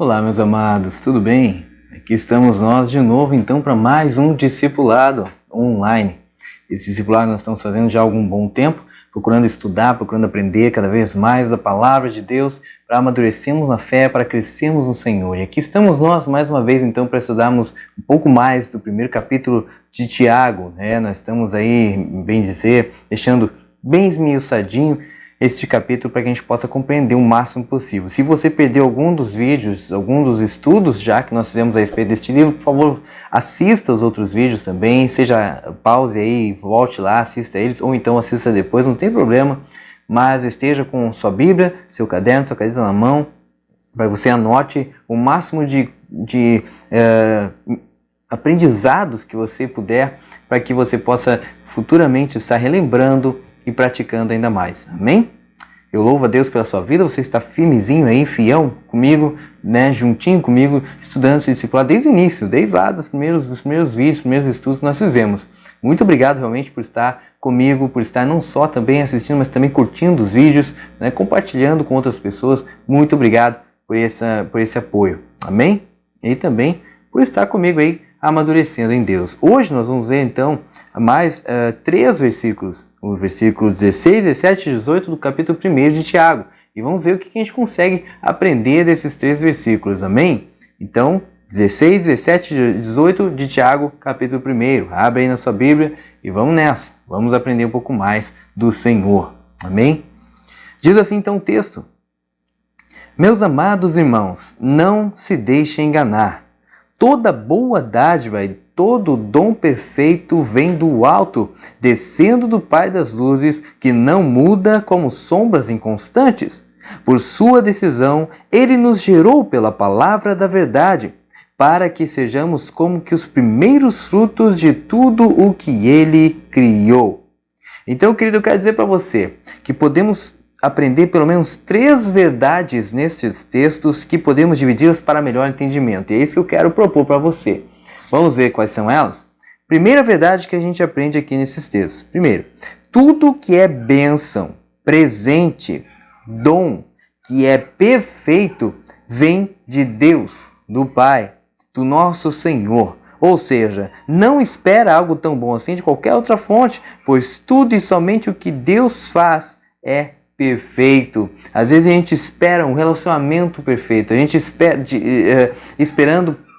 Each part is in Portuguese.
Olá, meus amados, tudo bem? Aqui estamos nós de novo, então, para mais um discipulado online. Esse discipulado nós estamos fazendo já há algum bom tempo, procurando estudar, procurando aprender cada vez mais da Palavra de Deus, para amadurecermos na fé, para crescermos no Senhor. E aqui estamos nós, mais uma vez, então, para estudarmos um pouco mais do primeiro capítulo de Tiago. Nós estamos aí, bem dizer, deixando bem esmiuçadinho este capítulo para que a gente possa compreender o máximo possível. Se você perdeu algum dos vídeos, algum dos estudos já que nós fizemos a respeito deste livro, por favor, assista os outros vídeos também, seja pause aí, volte lá, assista eles, ou então assista depois, não tem problema, mas esteja com sua Bíblia, seu caderno, sua caneta na mão, para que você anote o máximo de aprendizados que você puder, para que você possa futuramente estar relembrando e praticando ainda mais. Amém? Eu louvo a Deus pela sua vida, você está firmezinho aí, fiel comigo, juntinho comigo, estudando esse discipulado desde o início, desde lá dos primeiros vídeos, dos primeiros estudos que nós fizemos. Muito obrigado realmente por estar comigo, por estar não só também assistindo, mas também curtindo os vídeos, compartilhando com outras pessoas. Muito obrigado por esse apoio. Amém? E também por estar comigo aí, amadurecendo em Deus. Hoje nós vamos ver então mais 3 versículos, o versículo 16, 17 e 18 do capítulo 1 de Tiago. E vamos ver o que a gente consegue aprender desses 3 versículos, amém? Então, 16, 17 e 18 de Tiago, capítulo 1. Abre aí na sua Bíblia e vamos nessa. Vamos aprender um pouco mais do Senhor, amém? Diz assim então o texto: Meus amados irmãos, não se deixem enganar. Toda boa dádiva e todo dom perfeito vem do alto, descendo do Pai das luzes, que não muda como sombras inconstantes. Por sua decisão, Ele nos gerou pela palavra da verdade, para que sejamos como que os primeiros frutos de tudo o que Ele criou. Então, querido, eu quero dizer para você que podemos aprender pelo menos 3 verdades nestes textos que podemos dividi-las para melhor entendimento. E é isso que eu quero propor para você. Vamos ver quais são elas? Primeira verdade que a gente aprende aqui nesses textos. Primeiro, tudo que é bênção, presente, dom, que é perfeito, vem de Deus, do Pai, do nosso Senhor. Ou seja, não espera algo tão bom assim de qualquer outra fonte, pois tudo e somente o que Deus faz é perfeito. Às vezes a gente espera um relacionamento perfeito, a gente espera,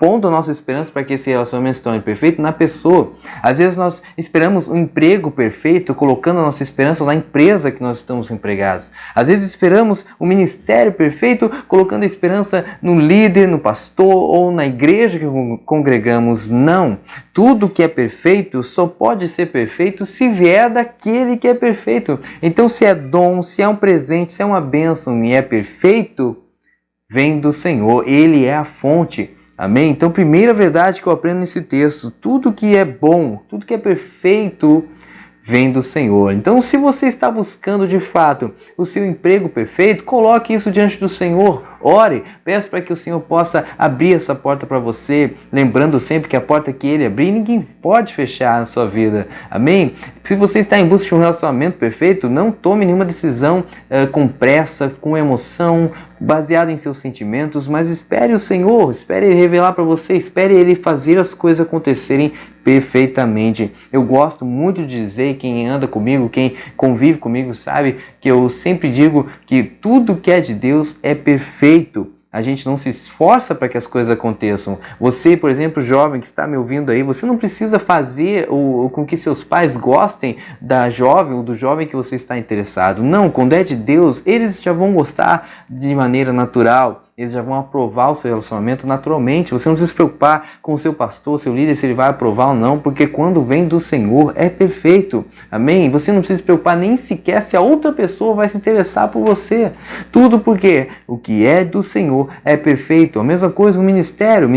pondo a nossa esperança para que esse relacionamento se torne perfeito na pessoa. Às vezes nós esperamos um emprego perfeito, colocando a nossa esperança na empresa que nós estamos empregados. Às vezes esperamos um ministério perfeito, colocando a esperança no líder, no pastor ou na igreja que congregamos. Não. Tudo que é perfeito só pode ser perfeito se vier daquele que é perfeito. Então, se é dom, se é um presente, se é uma bênção e é perfeito, vem do Senhor. Ele é a fonte. Amém? Então, primeira verdade que eu aprendo nesse texto: tudo que é bom, tudo que é perfeito, vem do Senhor. Então, se você está buscando de fato o seu emprego perfeito, coloque isso diante do Senhor. Ore, peça para que o Senhor possa abrir essa porta para você, lembrando sempre que a porta que Ele abrir, ninguém pode fechar na sua vida. Amém? Se você está em busca de um relacionamento perfeito, não tome nenhuma decisão com pressa, com emoção, baseada em seus sentimentos, mas espere o Senhor, espere Ele revelar para você, espere Ele fazer as coisas acontecerem perfeitamente. Eu gosto muito de dizer, quem anda comigo, quem convive comigo sabe que eu sempre digo que tudo que é de Deus é perfeito. A gente não se esforça para que as coisas aconteçam. Você, por exemplo, jovem que está me ouvindo aí, você não precisa fazer com que seus pais gostem da jovem ou do jovem que você está interessado. Não, quando é de Deus, eles já vão gostar de maneira natural. Eles já vão aprovar o seu relacionamento naturalmente. Você não precisa se preocupar com o seu pastor, seu líder, se ele vai aprovar ou não, porque quando vem do Senhor é perfeito. Amém? Você não precisa se preocupar nem sequer se a outra pessoa vai se interessar por você. Tudo porque o que é do Senhor é perfeito. A mesma coisa o ministério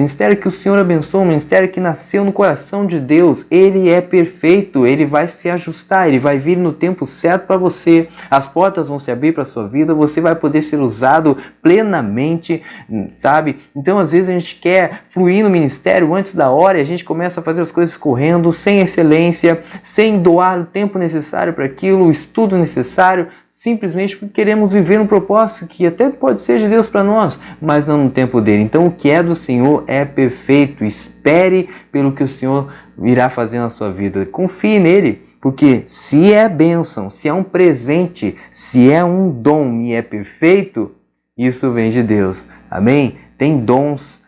que o Senhor abençoa, o ministério que nasceu no coração de Deus, ele é perfeito. Ele vai se ajustar, ele vai vir no tempo certo para você. As portas vão se abrir para a sua vida, você vai poder ser usado plenamente realmente, sabe? Então, às vezes a gente quer fluir no ministério antes da hora e a gente começa a fazer as coisas correndo, sem excelência, sem doar o tempo necessário para aquilo, o estudo necessário, simplesmente porque queremos viver um propósito que até pode ser de Deus para nós, mas não no tempo dele. Então, o que é do Senhor é perfeito. Espere pelo que o Senhor irá fazer na sua vida. Confie nele, porque se é bênção, se é um presente, se é um dom e é perfeito, isso vem de Deus. Amém? Tem dons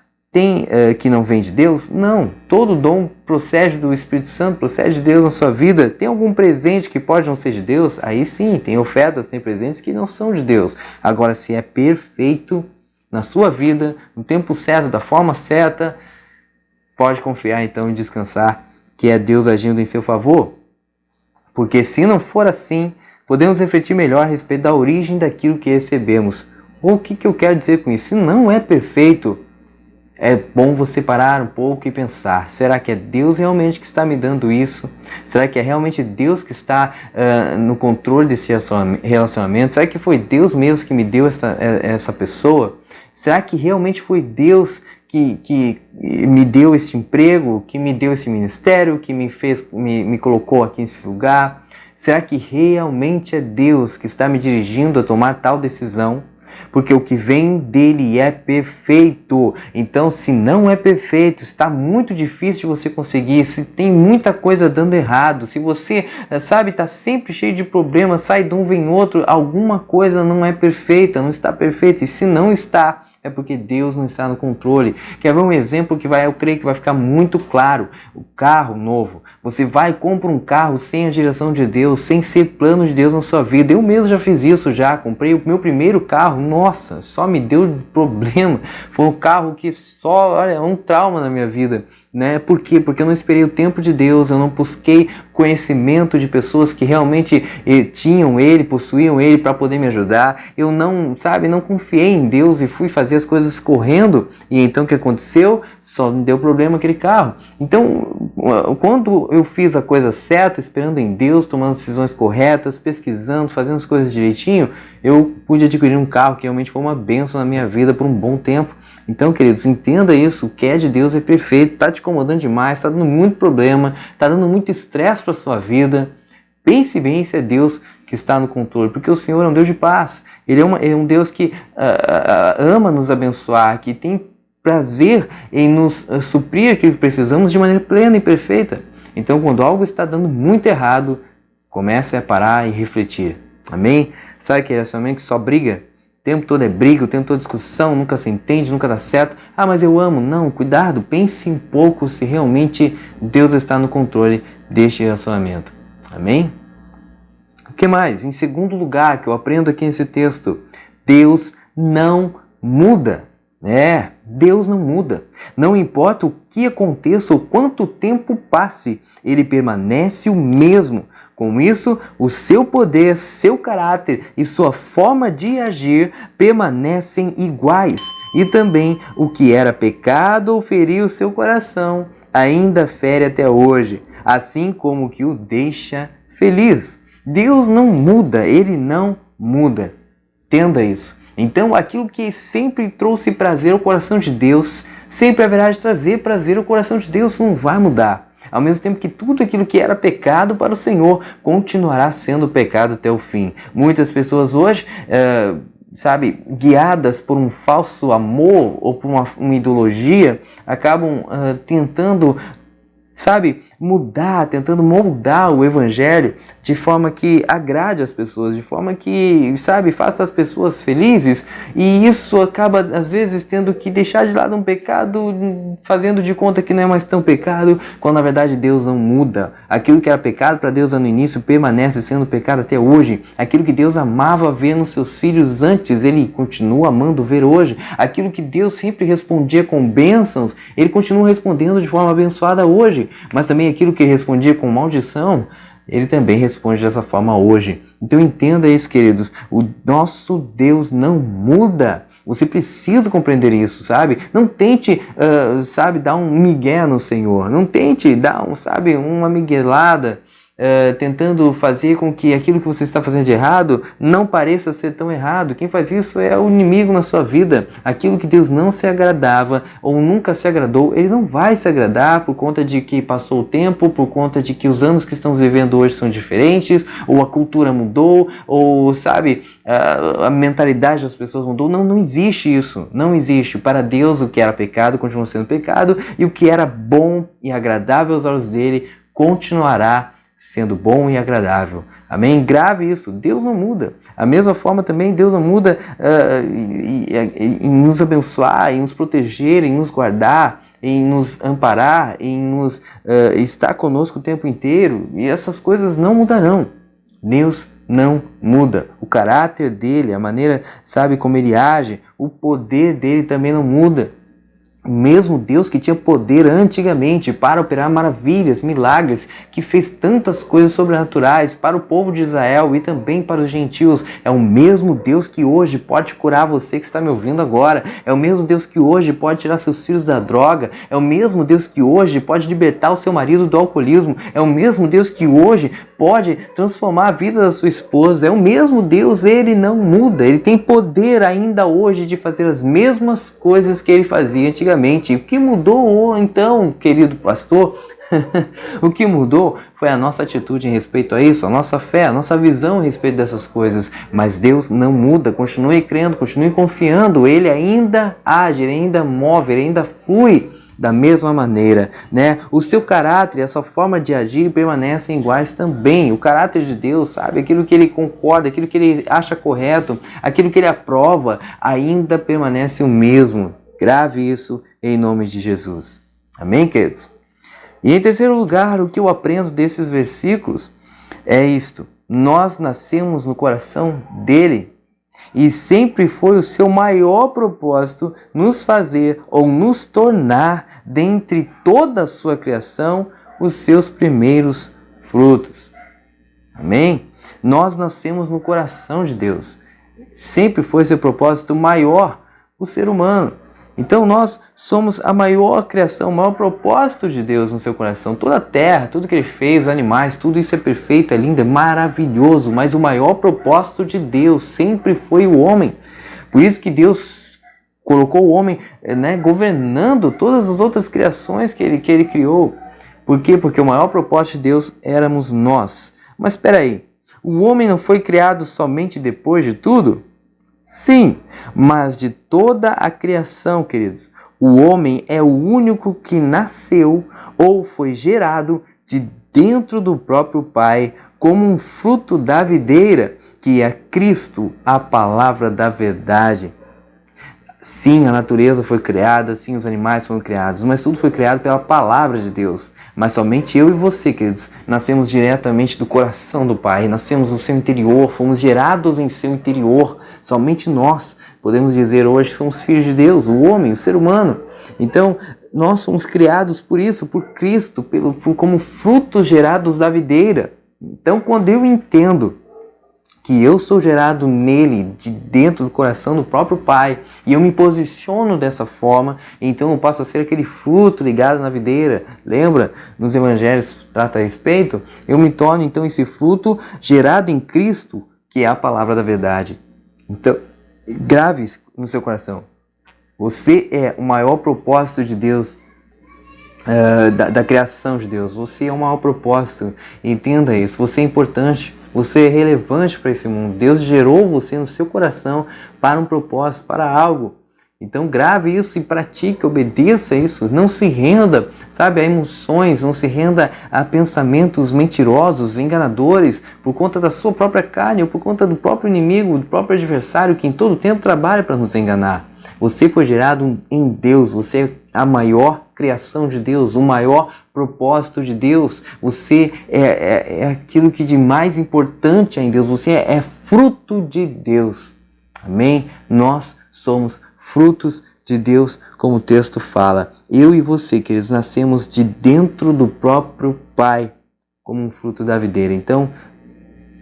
que não vem de Deus? Não. Todo dom procede do Espírito Santo, procede de Deus na sua vida. Tem algum presente que pode não ser de Deus? Aí sim, tem ofertas, tem presentes que não são de Deus. Agora, se é perfeito na sua vida, no tempo certo, da forma certa, pode confiar então e descansar que é Deus agindo em seu favor. Porque se não for assim, podemos refletir melhor a respeito da origem daquilo que recebemos. Ou o que eu quero dizer com isso? Se não é perfeito, é bom você parar um pouco e pensar, será que é Deus realmente que está me dando isso? Será que é realmente Deus que está no controle desse relacionamento? Será que foi Deus mesmo que me deu essa pessoa? Será que realmente foi Deus que me deu este emprego, que me deu esse ministério, que me colocou aqui nesse lugar? Será que realmente é Deus que está me dirigindo a tomar tal decisão? Porque o que vem dele é perfeito. Então, se não é perfeito, está muito difícil de você conseguir. Se tem muita coisa dando errado, se você, sabe, está sempre cheio de problemas, sai de um, vem outro, alguma coisa não é perfeita, não está perfeita. E se não está, é porque Deus não está no controle. Quer ver um exemplo que eu creio que vai ficar muito claro? O carro novo. Você vai e compra um carro sem a direção de Deus, sem ser plano de Deus na sua vida. Eu mesmo já fiz isso já. Comprei o meu primeiro carro. Nossa, só me deu problema. Foi um carro que olha, é um trauma na minha vida. Né? Por quê? Porque eu não esperei o tempo de Deus, eu não busquei conhecimento de pessoas que realmente tinham ele, possuíam ele para poder me ajudar. Eu não confiei em Deus e fui fazer as coisas correndo. E então o que aconteceu? Só me deu problema aquele carro. Então, quando eu fiz a coisa certa, esperando em Deus, tomando decisões corretas, pesquisando, fazendo as coisas direitinho, eu pude adquirir um carro que realmente foi uma bênção na minha vida por um bom tempo. Então, queridos, entenda isso, o que é de Deus é perfeito, está te incomodando demais, está dando muito problema, está dando muito estresse para a sua vida. Pense bem se é Deus que está no controle, porque o Senhor é um Deus de paz. Ele é um Deus que ama nos abençoar, que tem prazer em nos suprir aquilo que precisamos de maneira plena e perfeita. Então, quando algo está dando muito errado, comece a parar e refletir. Amém? Sabe que relacionamento que só briga? O tempo todo é briga, o tempo todo é discussão, nunca se entende, nunca dá certo. Ah, mas eu amo. Não, cuidado, pense um pouco se realmente Deus está no controle deste relacionamento. Amém? O que mais? Em segundo lugar, que eu aprendo aqui nesse texto, Deus não muda. Deus não muda. Não importa o que aconteça ou quanto tempo passe, Ele permanece o mesmo. Com isso, o seu poder, seu caráter e sua forma de agir permanecem iguais. E também o que era pecado ou feriu o seu coração ainda fere até hoje, assim como o que o deixa feliz. Deus não muda, Ele não muda. Entenda isso. Então, aquilo que sempre trouxe prazer ao coração de Deus, sempre haverá de trazer prazer ao coração de Deus, não vai mudar. Ao mesmo tempo que tudo aquilo que era pecado para o Senhor continuará sendo pecado até o fim. Muitas pessoas hoje, guiadas por um falso amor ou por uma ideologia, acabam tentando mudar, tentando moldar o evangelho de forma que agrade as pessoas, de forma que, faça as pessoas felizes, e isso acaba, às vezes, tendo que deixar de lado um pecado, fazendo de conta que não é mais tão pecado, quando na verdade Deus não muda. Aquilo que era pecado para Deus no início permanece sendo pecado até hoje. Aquilo que Deus amava ver nos seus filhos antes, Ele continua amando ver hoje. Aquilo que Deus sempre respondia com bênçãos, Ele continua respondendo de forma abençoada hoje. Mas também aquilo que Ele respondia com maldição, Ele também responde dessa forma hoje. Então entenda isso, queridos. O nosso Deus não muda. Você precisa compreender isso, sabe? Não tente, dar um migué no Senhor. Não tente dar uma miguelada, tentando fazer com que aquilo que você está fazendo de errado não pareça ser tão errado. Quem faz isso é o inimigo na sua vida. Aquilo que Deus não se agradava ou nunca se agradou, Ele não vai se agradar por conta de que passou o tempo, por conta de que os anos que estamos vivendo hoje são diferentes, ou a cultura mudou, ou sabe, a mentalidade das pessoas mudou. Não, não existe isso. Não existe. Para Deus o que era pecado continua sendo pecado, e o que era bom e agradável aos olhos dele continuará sendo bom e agradável. Amém? Grave isso. Deus não muda. A mesma forma também, Deus não muda em nos abençoar, em nos proteger, em nos guardar, em nos amparar, em nos estar conosco o tempo inteiro. E essas coisas não mudarão. Deus não muda. O caráter dele, a maneira, sabe, como ele age, o poder dele também não muda. O mesmo Deus que tinha poder antigamente para operar maravilhas, milagres, que fez tantas coisas sobrenaturais para o povo de Israel e também para os gentios, é o mesmo Deus que hoje pode curar você que está me ouvindo agora, é o mesmo Deus que hoje pode tirar seus filhos da droga, é o mesmo Deus que hoje pode libertar o seu marido do alcoolismo, é o mesmo Deus que hoje pode transformar a vida da sua esposa, é o mesmo Deus, ele não muda, ele tem poder ainda hoje de fazer as mesmas coisas que ele fazia antigamente. O que mudou então, querido pastor? O que mudou foi a nossa atitude em respeito a isso, a nossa fé, a nossa visão a respeito dessas coisas. Mas Deus não muda, continue crendo, continue confiando, Ele ainda age, Ele ainda move, Ele ainda flui da mesma maneira, né? O seu caráter e a sua forma de agir permanecem iguais também. O caráter de Deus, sabe? Aquilo que Ele concorda, aquilo que Ele acha correto, aquilo que Ele aprova, ainda permanece o mesmo. Grave isso em nome de Jesus. Amém, queridos? E em terceiro lugar, o que eu aprendo desses versículos é isto. Nós nascemos no coração dele e sempre foi o seu maior propósito nos fazer ou nos tornar, dentre toda a sua criação, os seus primeiros frutos. Amém? Nós nascemos no coração de Deus. Sempre foi seu propósito maior, o ser humano. Então nós somos a maior criação, o maior propósito de Deus no seu coração. Toda a terra, tudo que Ele fez, os animais, tudo isso é perfeito, é lindo, é maravilhoso. Mas o maior propósito de Deus sempre foi o homem. Por isso que Deus colocou o homem, né, governando todas as outras criações que ele criou. Por quê? Porque o maior propósito de Deus éramos nós. Mas espera aí, o homem não foi criado somente depois de tudo? Sim, mas de toda a criação, queridos, o homem é o único que nasceu ou foi gerado de dentro do próprio Pai como um fruto da videira, que é Cristo, a palavra da verdade. Sim, a natureza foi criada, sim, os animais foram criados, mas tudo foi criado pela palavra de Deus. Mas somente eu e você, queridos, nascemos diretamente do coração do Pai, nascemos no seu interior, fomos gerados em seu interior. Somente nós podemos dizer hoje que somos filhos de Deus, o homem, o ser humano. Então, nós somos criados por isso, por Cristo, como frutos gerados da videira. Então, quando eu entendo que eu sou gerado nele, de dentro do coração do próprio Pai, e eu me posiciono dessa forma, então eu passo a ser aquele fruto ligado na videira. Lembra? Nos evangelhos trata a respeito. Eu me torno então esse fruto gerado em Cristo, que é a palavra da verdade. Então, grave isso no seu coração. Você é o maior propósito de Deus, da criação de Deus. Você é o maior propósito. Entenda isso. Você é importante. Você é relevante para esse mundo. Deus gerou você no seu coração para um propósito, para algo. Então grave isso e pratique, obedeça isso. Não se renda, sabe, a emoções, não se renda a pensamentos mentirosos, enganadores, por conta da sua própria carne ou por conta do próprio inimigo, do próprio adversário que em todo tempo trabalha para nos enganar. Você foi gerado em Deus, você é a maior criação de Deus, o maior propósito de Deus. Você é aquilo que de mais importante em Deus, você é fruto de Deus. Amém? Nós somos frutos de Deus, como o texto fala. Eu e você, queridos, nascemos de dentro do próprio Pai, como um fruto da videira. Então,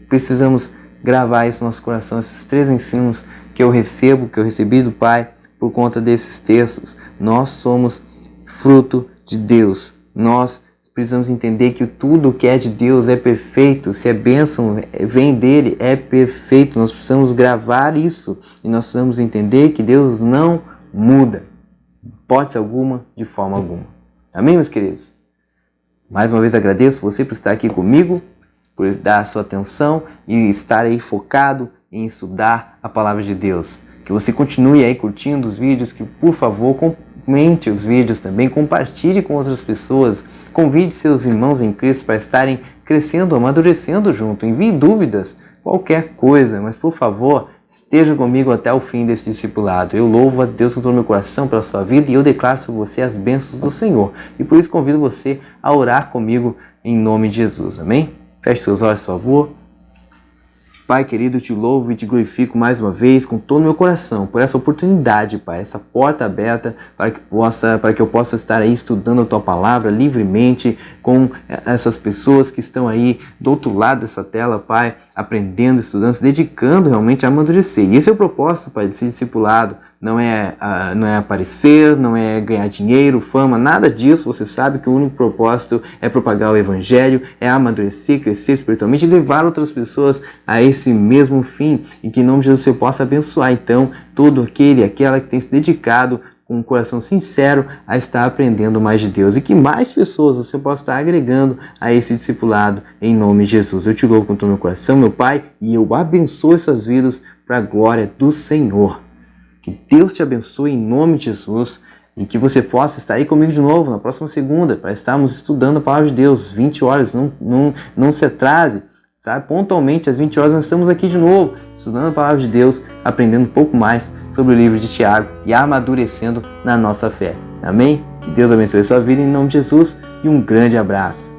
precisamos gravar isso no nosso coração, esses 3 ensinos que eu recebo, que eu recebi do Pai, por conta desses textos. Nós somos fruto de Deus. Nós precisamos entender que tudo que é de Deus é perfeito. Se é bênção, vem dele, é perfeito. Nós precisamos gravar isso e nós precisamos entender que Deus não muda, hipótese alguma, de forma alguma. Amém, meus queridos? Mais uma vez agradeço você por estar aqui comigo, por dar a sua atenção e estar aí focado em estudar a palavra de Deus. Que você continue aí curtindo os vídeos, que por favor comente os vídeos também, compartilhe com outras pessoas, convide seus irmãos em Cristo para estarem crescendo, amadurecendo junto, envie dúvidas, qualquer coisa, mas por favor, esteja comigo até o fim desse discipulado. Eu louvo a Deus com todo o meu coração pela sua vida e eu declaro sobre você as bênçãos do Senhor. E por isso convido você a orar comigo em nome de Jesus, amém? Feche seus olhos, por favor. Pai querido, eu te louvo e te glorifico mais uma vez com todo o meu coração por essa oportunidade, Pai, essa porta aberta para que eu possa estar aí estudando a Tua Palavra livremente com essas pessoas que estão aí do outro lado dessa tela, Pai, aprendendo, estudando, se dedicando realmente a amadurecer. E esse é o propósito, Pai, desse discipulado. Não é aparecer, não é ganhar dinheiro, fama, nada disso. Você sabe que o único propósito é propagar o Evangelho, é amadurecer, crescer espiritualmente e levar outras pessoas a esse mesmo fim. E que em nome de Jesus você possa abençoar, então, todo aquele e aquela que tem se dedicado com um coração sincero a estar aprendendo mais de Deus. E que mais pessoas você possa estar agregando a esse discipulado em nome de Jesus. Eu te louvo com todo o meu coração, meu Pai, e eu abençoo essas vidas para a glória do Senhor. Que Deus te abençoe em nome de Jesus e que você possa estar aí comigo de novo na próxima segunda para estarmos estudando a Palavra de Deus, 20 horas, não se atrase, sabe? Pontualmente às 20 horas nós estamos aqui de novo, estudando a Palavra de Deus, aprendendo um pouco mais sobre o livro de Tiago e amadurecendo na nossa fé. Amém? Que Deus abençoe a sua vida em nome de Jesus e um grande abraço.